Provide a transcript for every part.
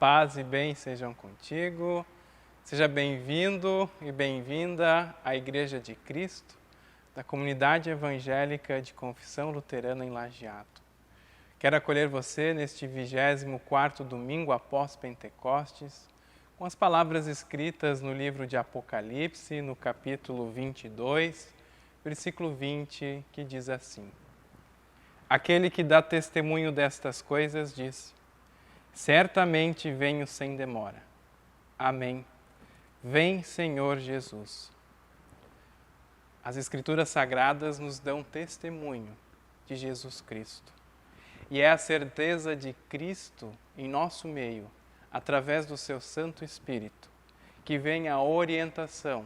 paz e bem sejam contigo. Seja bem-vindo e bem-vinda à Igreja de Cristo, da Comunidade Evangélica de Confissão Luterana em Lajeado. Quero acolher você neste 24º domingo após Pentecostes, com as palavras escritas no livro de Apocalipse, no capítulo 22, versículo 20, que diz assim: Aquele que dá testemunho destas coisas diz: Certamente venho sem demora. Amém. Vem, Senhor Jesus. As Escrituras Sagradas nos dão testemunho de Jesus Cristo. E é a certeza de Cristo em nosso meio, através do seu Santo Espírito, que vem a orientação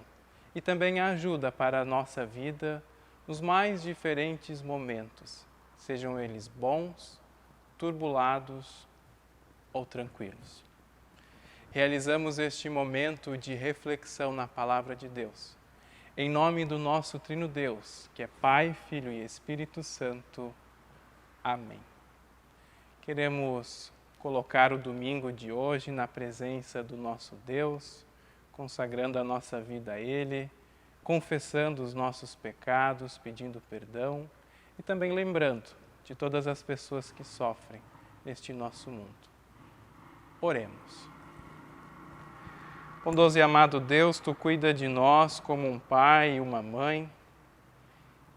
e também a ajuda para a nossa vida nos mais diferentes momentos, sejam eles bons, turbulados ou tranquilos. Realizamos este momento de reflexão na Palavra de Deus, em nome do nosso Trino Deus, que é Pai, Filho e Espírito Santo. Amém. Queremos colocar o domingo de hoje na presença do nosso Deus, consagrando a nossa vida a Ele, confessando os nossos pecados, pedindo perdão e também lembrando de todas as pessoas que sofrem neste nosso mundo. Oremos. Bondoso e amado Deus, Tu cuida de nós como um pai e uma mãe.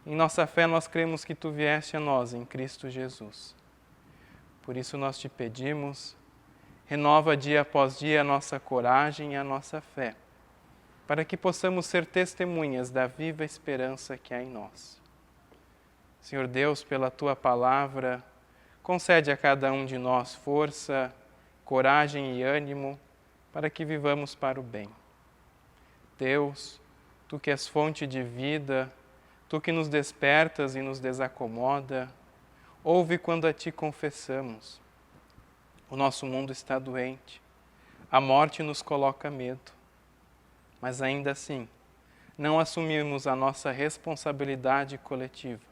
Em nossa fé nós cremos que Tu vieste a nós em Cristo Jesus. Por isso nós Te pedimos, renova dia após dia a nossa coragem e a nossa fé, para que possamos ser testemunhas da viva esperança que há em nós. Senhor Deus, pela Tua palavra, concede a cada um de nós força, coragem e ânimo para que vivamos para o bem. Deus, Tu que és fonte de vida, Tu que nos despertas e nos desacomoda, ouve quando a Ti confessamos. O nosso mundo está doente, a morte nos coloca medo, mas ainda assim, não assumimos a nossa responsabilidade coletiva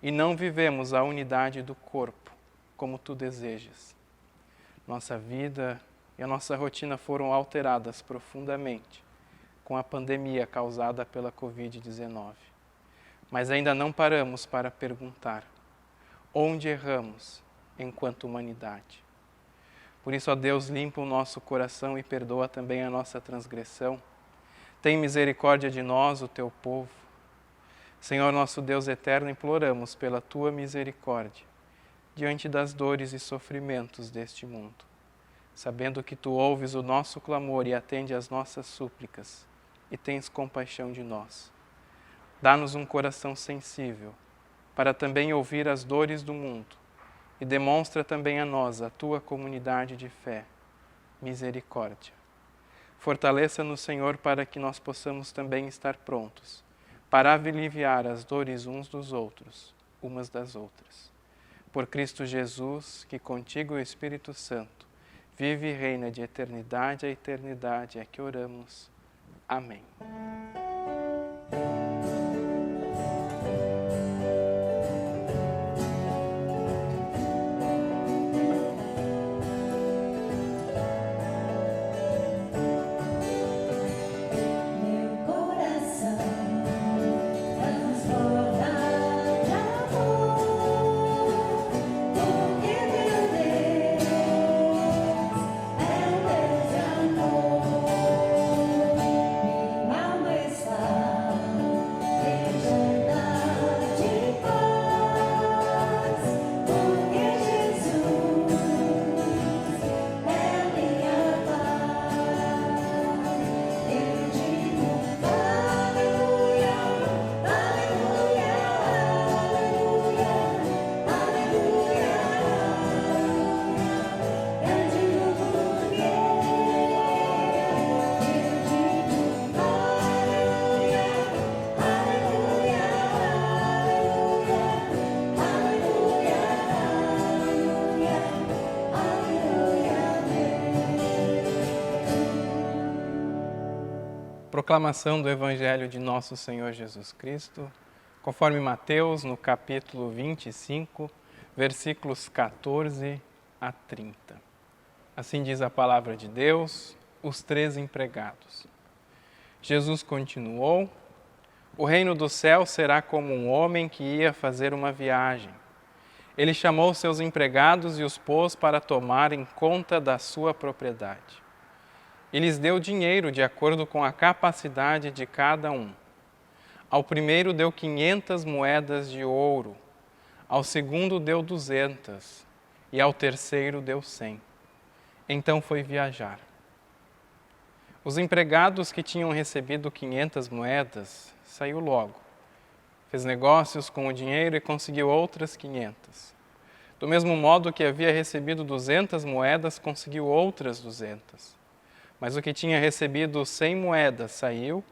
e não vivemos a unidade do corpo como Tu desejas. Nossa vida e a nossa rotina foram alteradas profundamente com a pandemia causada pela Covid-19. Mas ainda não paramos para perguntar: onde erramos enquanto humanidade? Por isso, ó Deus, limpa o nosso coração e perdoa também a nossa transgressão. Tem misericórdia de nós, o Teu povo. Senhor, nosso Deus eterno, imploramos pela Tua misericórdia diante das dores e sofrimentos deste mundo, sabendo que Tu ouves o nosso clamor e atende às nossas súplicas e tens compaixão de nós. Dá-nos um coração sensível para também ouvir as dores do mundo e demonstra também a nós, a Tua comunidade de fé, misericórdia. Fortaleça-nos, Senhor, para que nós possamos também estar prontos para aliviar as dores uns dos outros, umas das outras. Por Cristo Jesus, que contigo o Espírito Santo vive e reina de eternidade a eternidade, é que oramos. Amém. Proclamação do Evangelho de Nosso Senhor Jesus Cristo, conforme Mateus, no capítulo 25, versículos 14 a 30. Assim diz a palavra de Deus, os 3 empregados. Jesus continuou: o reino do céu será como um homem que ia fazer uma viagem. Ele chamou seus empregados e os pôs para tomarem conta da sua propriedade. E lhes deu dinheiro de acordo com a capacidade de cada um. Ao primeiro deu 500 moedas de ouro, ao segundo deu 200 e ao terceiro deu 100. Então foi viajar. Os empregados que tinham recebido 500 moedas saiu logo. Fez negócios com o dinheiro e conseguiu outras 500. Do mesmo modo que havia recebido 200 moedas, conseguiu outras 200. Mas o que tinha recebido 100 moedas saiu,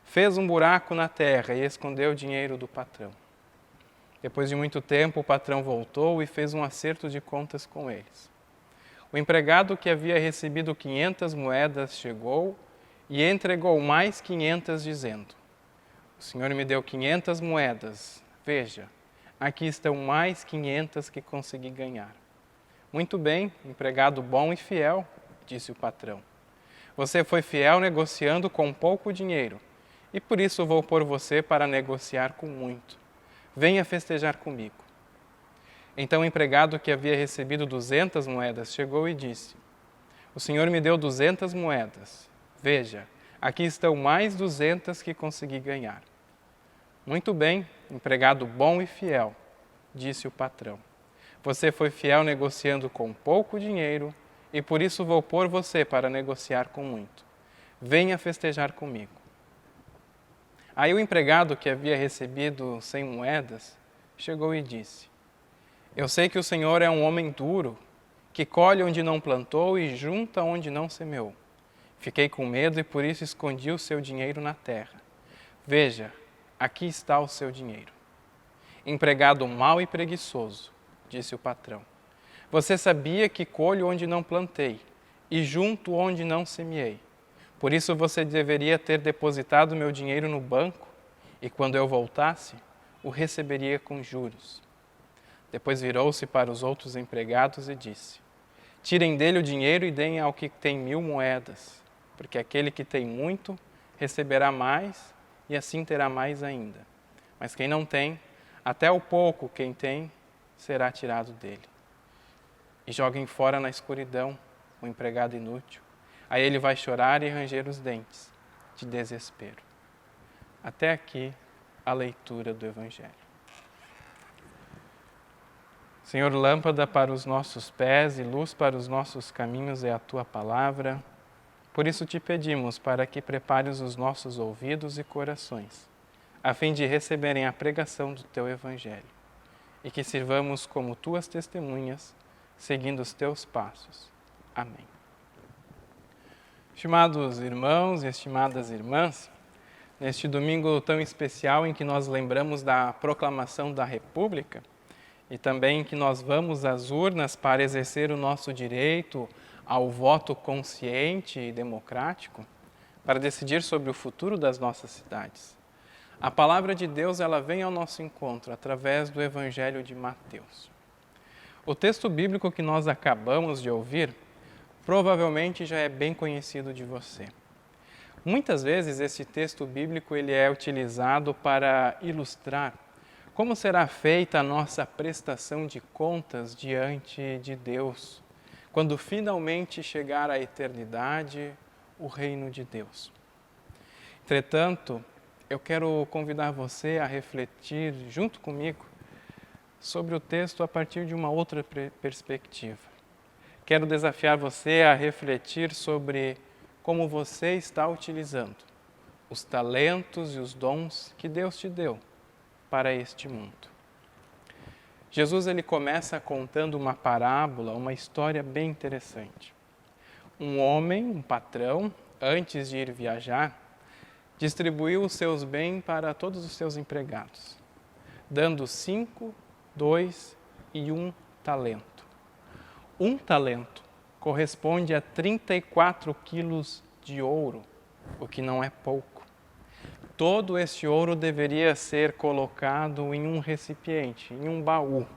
fez um buraco na terra e escondeu o dinheiro do patrão. Depois de muito tempo, o patrão voltou e fez um acerto de contas com eles. O empregado que havia recebido 500 moedas chegou e entregou mais 500, dizendo: o Senhor me deu 500 moedas, veja, aqui estão mais 500 que consegui ganhar. Muito bem, empregado bom e fiel, disse o patrão. Você foi fiel negociando com pouco dinheiro, e por isso vou pôr você para negociar com muito. Venha festejar comigo. Então o empregado que havia recebido 200 moedas chegou e disse: o Senhor me deu 200 moedas. Veja, aqui estão mais 200 que consegui ganhar. Muito bem, empregado bom e fiel, disse o patrão. Você foi fiel negociando com pouco dinheiro e por isso vou pôr você para negociar com muito. Venha festejar comigo. Aí o empregado que havia recebido 100 moedas chegou e disse: eu sei que o Senhor é um homem duro, que colhe onde não plantou e junta onde não semeou. Fiquei com medo e por isso escondi o seu dinheiro na terra. Veja, aqui está o seu dinheiro. Empregado mau e preguiçoso, disse o patrão. Você sabia que colho onde não plantei e junto onde não semeei. Por isso você deveria ter depositado meu dinheiro no banco e quando eu voltasse, o receberia com juros. Depois virou-se para os outros empregados e disse: tirem dele o dinheiro e deem ao que tem 1000 moedas, porque aquele que tem muito receberá mais e assim terá mais ainda. Mas quem não tem, até o pouco quem tem será tirado dele. E joguem fora na escuridão o empregado inútil. Aí ele vai chorar e ranger os dentes de desespero. Até aqui a leitura do Evangelho. Senhor, lâmpada para os nossos pés e luz para os nossos caminhos é a Tua palavra. Por isso te pedimos para que prepares os nossos ouvidos e corações, a fim de receberem a pregação do Teu Evangelho, e que sirvamos como Tuas testemunhas, seguindo os Teus passos. Amém. Estimados irmãos e estimadas irmãs, neste domingo tão especial em que nós lembramos da proclamação da República, e também que nós vamos às urnas para exercer o nosso direito ao voto consciente e democrático, para decidir sobre o futuro das nossas cidades. A palavra de Deus, ela vem ao nosso encontro através do Evangelho de Mateus. O texto bíblico que nós acabamos de ouvir, provavelmente já é bem conhecido de você. Muitas vezes esse texto bíblico ele é utilizado para ilustrar como será feita a nossa prestação de contas diante de Deus, quando finalmente chegar à eternidade, o reino de Deus. Entretanto, eu quero convidar você a refletir junto comigo sobre o texto a partir de uma outra perspectiva. Quero desafiar você a refletir sobre como você está utilizando os talentos e os dons que Deus te deu para este mundo. Jesus ele começa contando uma parábola, uma história bem interessante. Um homem, um patrão, antes de ir viajar, distribuiu os seus bens para todos os seus empregados, dando 5, 2 e 1 talento. 1 talento corresponde a 34 quilos de ouro, o que não é pouco. Todo esse ouro deveria ser colocado em um recipiente, em um baú.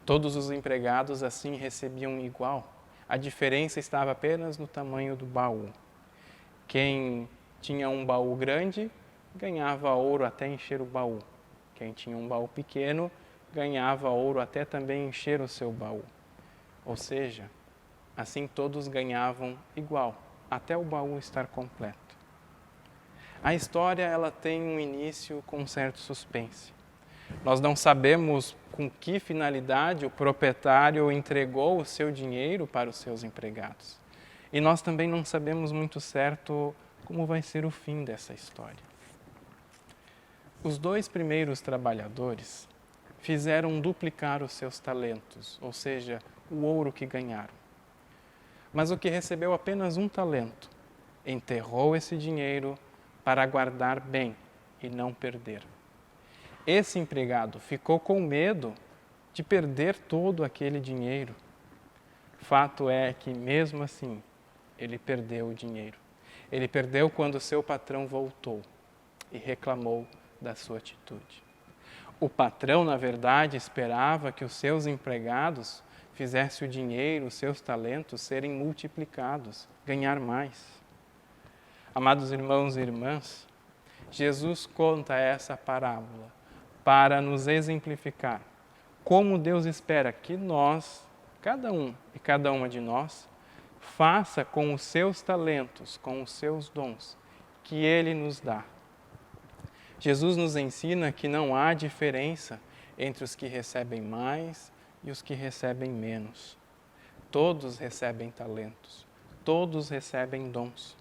Todos os empregados assim recebiam igual. A diferença estava apenas no tamanho do baú. Quem tinha um baú grande ganhava ouro até encher o baú. Quem tinha um baú pequeno ganhava ouro até também encher o seu baú. Ou seja, assim todos ganhavam igual, até o baú estar completo. A história ela tem um início com um certo suspense. Nós não sabemos com que finalidade o proprietário entregou o seu dinheiro para os seus empregados. E nós também não sabemos muito certo como vai ser o fim dessa história. Os 2 primeiros trabalhadores fizeram duplicar os seus talentos, ou seja, o ouro que ganharam. Mas o que recebeu apenas 1 talento, enterrou esse dinheiro para guardar bem e não perder. Esse empregado ficou com medo de perder todo aquele dinheiro. Fato é que, mesmo assim, ele perdeu o dinheiro. Ele perdeu quando seu patrão voltou e reclamou da sua atitude. O patrão, na verdade, esperava que os seus empregados fizessem o dinheiro, os seus talentos serem multiplicados, ganhar mais. Amados irmãos e irmãs, Jesus conta essa parábola para nos exemplificar como Deus espera que nós, cada um e cada uma de nós, faça com os seus talentos, com os seus dons, que Ele nos dá. Jesus nos ensina que não há diferença entre os que recebem mais e os que recebem menos. Todos recebem talentos, todos recebem dons.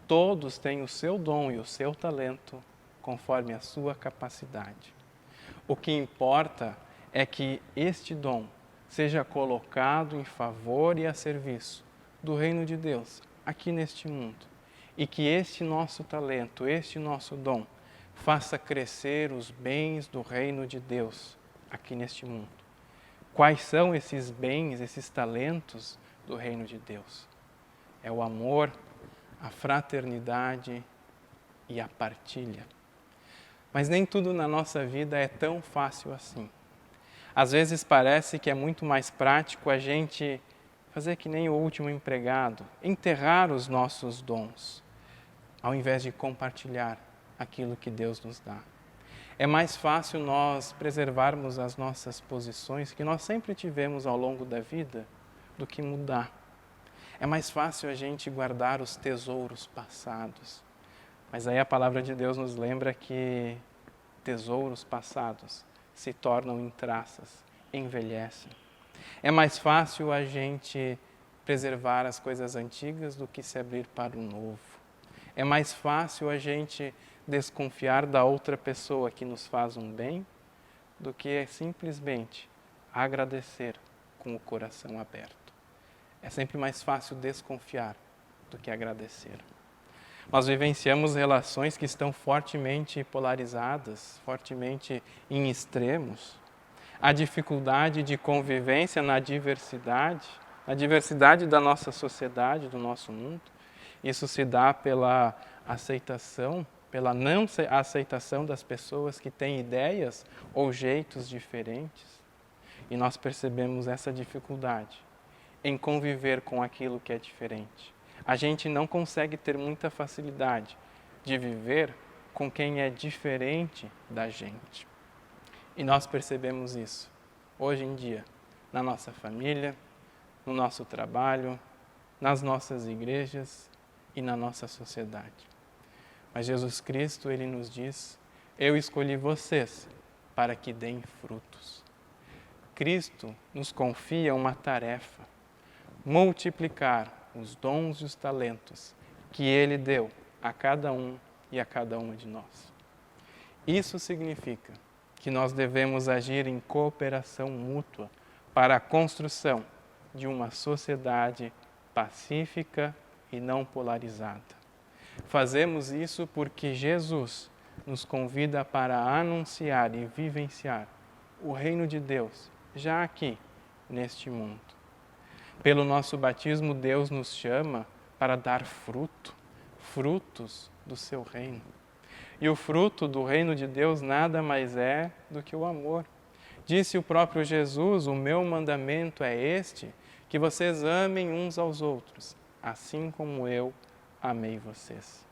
Todos têm o seu dom e o seu talento conforme a sua capacidade. O que importa é que este dom seja colocado em favor e a serviço do reino de Deus aqui neste mundo e que este nosso talento, este nosso dom, faça crescer os bens do reino de Deus aqui neste mundo. Quais são esses bens, esses talentos do reino de Deus? É o amor, a fraternidade e a partilha. Mas nem tudo na nossa vida é tão fácil assim. Às vezes parece que é muito mais prático a gente fazer que nem o último empregado, enterrar os nossos dons, ao invés de compartilhar aquilo que Deus nos dá. É mais fácil nós preservarmos as nossas posições que nós sempre tivemos ao longo da vida do que mudar. É mais fácil a gente guardar os tesouros passados. Mas aí a palavra de Deus nos lembra que tesouros passados se tornam em traças, envelhecem. É mais fácil a gente preservar as coisas antigas do que se abrir para o novo. É mais fácil a gente desconfiar da outra pessoa que nos faz um bem do que simplesmente agradecer com o coração aberto. É sempre mais fácil desconfiar do que agradecer. Nós vivenciamos relações que estão fortemente polarizadas, fortemente em extremos. A dificuldade de convivência na diversidade da nossa sociedade, do nosso mundo. Isso se dá pela aceitação, pela não aceitação das pessoas que têm ideias ou jeitos diferentes. E nós percebemos essa dificuldade em conviver com aquilo que é diferente. A gente não consegue ter muita facilidade de viver com quem é diferente da gente. E nós percebemos isso hoje em dia, na nossa família, no nosso trabalho, nas nossas igrejas e na nossa sociedade. Mas Jesus Cristo, Ele nos diz: eu escolhi vocês para que deem frutos. Cristo nos confia uma tarefa: multiplicar os dons e os talentos que Ele deu a cada um e a cada uma de nós. Isso significa que nós devemos agir em cooperação mútua para a construção de uma sociedade pacífica e não polarizada. Fazemos isso porque Jesus nos convida para anunciar e vivenciar o reino de Deus já aqui, neste mundo. Pelo nosso batismo, Deus nos chama para dar frutos do seu reino. E o fruto do reino de Deus nada mais é do que o amor. Disse o próprio Jesus: o meu mandamento é este, que vocês amem uns aos outros, assim como eu amei vocês.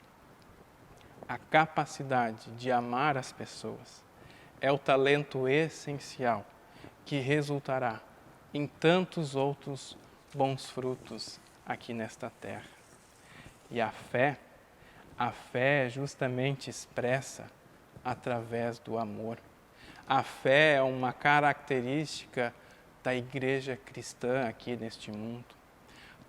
A capacidade de amar as pessoas é o talento essencial que resultará em tantos outros bons frutos aqui nesta terra. E a fé é justamente expressa através do amor. A fé é uma característica da igreja cristã aqui neste mundo.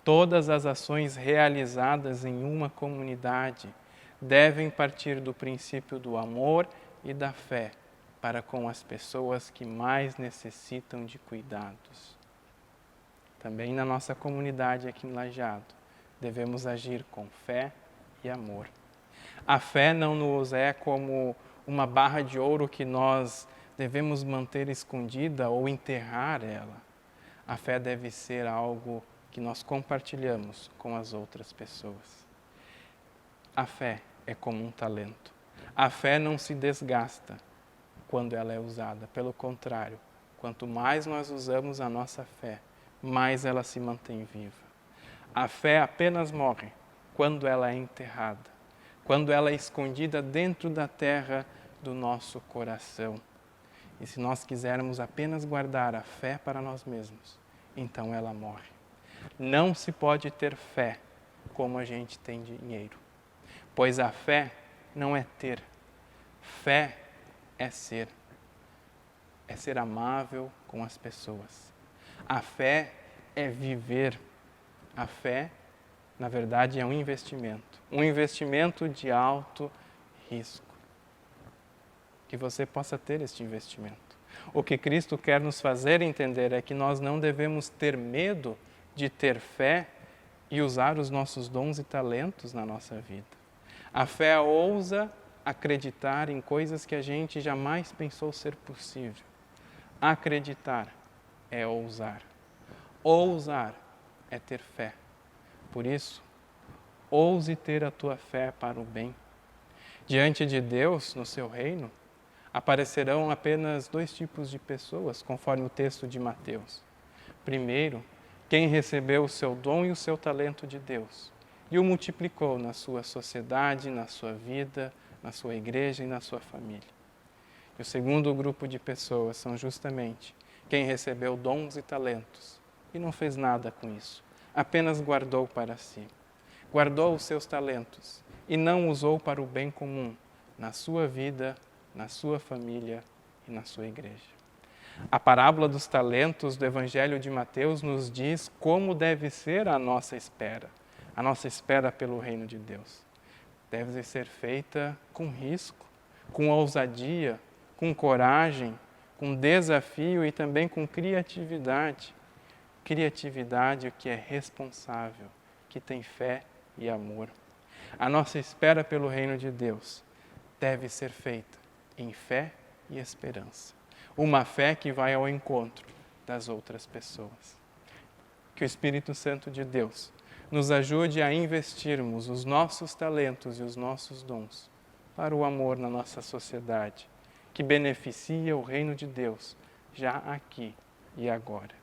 Todas as ações realizadas em uma comunidade devem partir do princípio do amor e da fé para com as pessoas que mais necessitam de cuidados. Também na nossa comunidade aqui em Lajeado, devemos agir com fé e amor. A fé não nos é como uma barra de ouro que nós devemos manter escondida ou enterrar ela. A fé deve ser algo que nós compartilhamos com as outras pessoas. A fé é como um talento. A fé não se desgasta quando ela é usada. Pelo contrário, quanto mais nós usamos a nossa fé, mais ela se mantém viva. A fé apenas morre quando ela é enterrada, quando ela é escondida dentro da terra do nosso coração. E se nós quisermos apenas guardar a fé para nós mesmos, então ela morre. Não se pode ter fé como a gente tem dinheiro, pois a fé não é ter, fé é ser amável com as pessoas. A fé é viver. A fé, na verdade, é um investimento de alto risco. Que você possa ter este investimento. O que Cristo quer nos fazer entender é que nós não devemos ter medo de ter fé e usar os nossos dons e talentos na nossa vida. A fé ousa acreditar em coisas que a gente jamais pensou ser possível. Acreditar é ousar. Ousar é ter fé. Por isso, ouse ter a tua fé para o bem. Diante de Deus, no seu reino, aparecerão apenas 2 tipos de pessoas, conforme o texto de Mateus. Primeiro, quem recebeu o seu dom e o seu talento de Deus e o multiplicou na sua sociedade, na sua vida, na sua igreja e na sua família. E o segundo grupo de pessoas são justamente quem recebeu dons e talentos e não fez nada com isso, apenas guardou para si. Guardou os seus talentos e não usou para o bem comum na sua vida, na sua família e na sua igreja. A parábola dos talentos do Evangelho de Mateus nos diz como deve ser a nossa espera pelo reino de Deus. Deve ser feita com risco, com ousadia, com coragem, com desafio e também com criatividade. Criatividade que é responsável, que tem fé e amor. A nossa espera pelo reino de Deus deve ser feita em fé e esperança. Uma fé que vai ao encontro das outras pessoas. Que o Espírito Santo de Deus nos ajude a investirmos os nossos talentos e os nossos dons para o amor na nossa sociedade, que beneficia o reino de Deus já aqui e agora.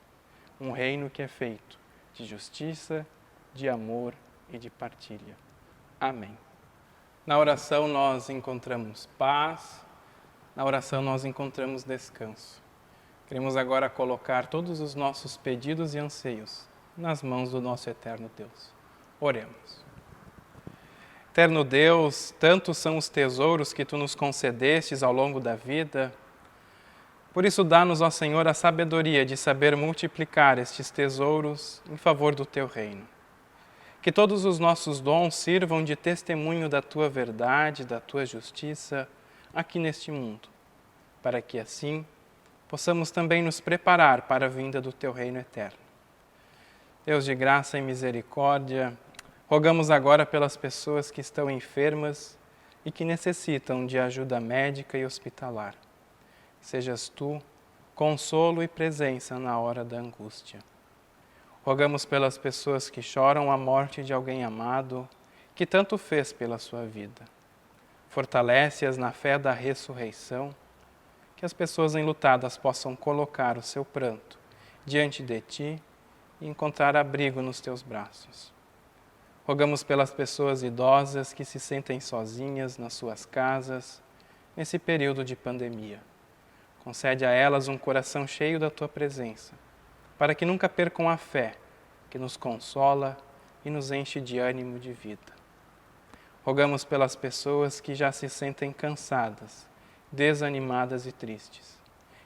Um reino que é feito de justiça, de amor e de partilha. Amém. Na oração nós encontramos paz, na oração nós encontramos descanso. Queremos agora colocar todos os nossos pedidos e anseios nas mãos do nosso eterno Deus. Oremos. Eterno Deus, tantos são os tesouros que Tu nos concedestes ao longo da vida. Por isso, dá-nos, ó Senhor, a sabedoria de saber multiplicar estes tesouros em favor do Teu reino. Que todos os nossos dons sirvam de testemunho da Tua verdade, da Tua justiça, aqui neste mundo, para que assim possamos também nos preparar para a vinda do Teu reino eterno. Deus de graça e misericórdia, rogamos agora pelas pessoas que estão enfermas e que necessitam de ajuda médica e hospitalar. Sejas Tu consolo e presença na hora da angústia. Rogamos pelas pessoas que choram a morte de alguém amado, que tanto fez pela sua vida. Fortalece-as na fé da ressurreição, que as pessoas enlutadas possam colocar o seu pranto diante de Ti e encontrar abrigo nos teus braços. Rogamos pelas pessoas idosas que se sentem sozinhas nas suas casas nesse período de pandemia. Concede a elas um coração cheio da tua presença, para que nunca percam a fé que nos consola e nos enche de ânimo de vida. Rogamos pelas pessoas que já se sentem cansadas, desanimadas e tristes,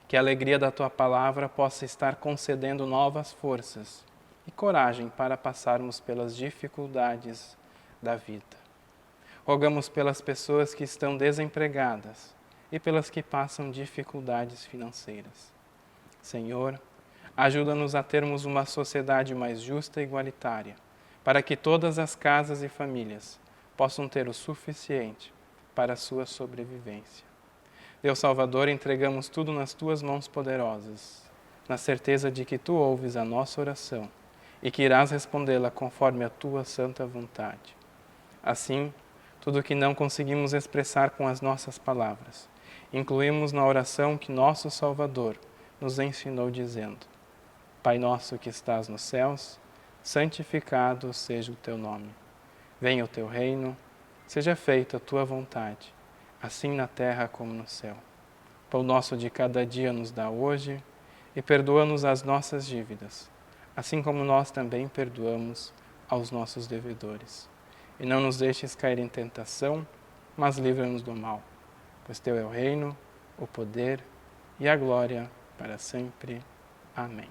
que a alegria da tua palavra possa estar concedendo novas forças e coragem para passarmos pelas dificuldades da vida. Rogamos pelas pessoas que estão desempregadas e pelas que passam dificuldades financeiras. Senhor, ajuda-nos a termos uma sociedade mais justa e igualitária, para que todas as casas e famílias possam ter o suficiente para a sua sobrevivência. Deus Salvador, entregamos tudo nas tuas mãos poderosas, na certeza de que tu ouves a nossa oração e que irás respondê-la conforme a tua santa vontade. Assim, tudo o que não conseguimos expressar com as nossas palavras, incluímos na oração que nosso Salvador nos ensinou dizendo: Pai nosso que estás nos céus, santificado seja o teu nome. Venha o teu reino, seja feita a tua vontade, assim na terra como no céu. Pão nosso de cada dia nos dá hoje e perdoa-nos as nossas dívidas, assim como nós também perdoamos aos nossos devedores. E não nos deixes cair em tentação, mas livra-nos do mal, pois teu é o reino, o poder e a glória para sempre. Amém.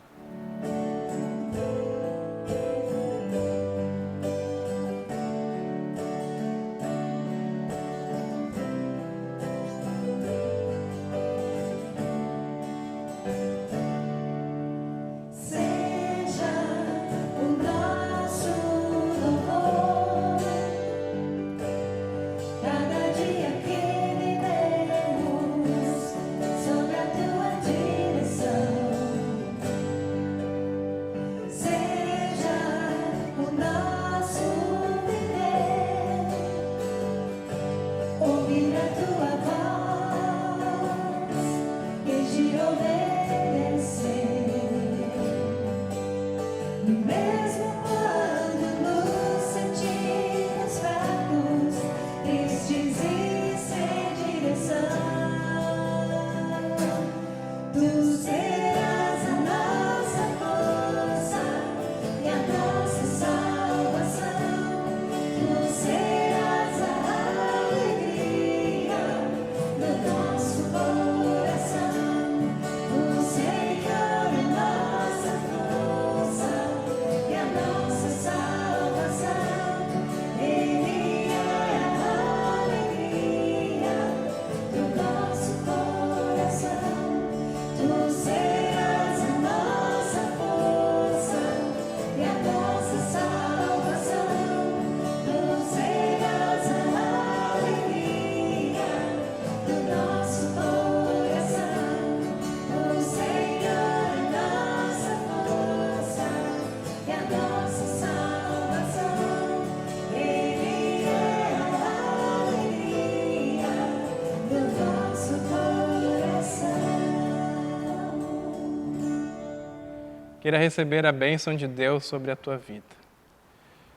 Queira receber a bênção de Deus sobre a tua vida.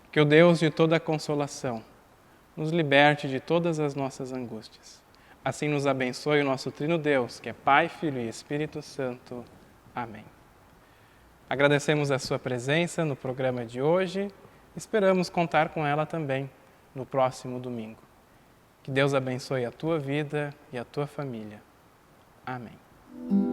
Que o Deus de toda consolação nos liberte de todas as nossas angústias. Assim nos abençoe o nosso Trino Deus, que é Pai, Filho e Espírito Santo. Amém. Agradecemos a sua presença no programa de hoje. Esperamos contar com ela também no próximo domingo. Que Deus abençoe a tua vida e a tua família. Amém.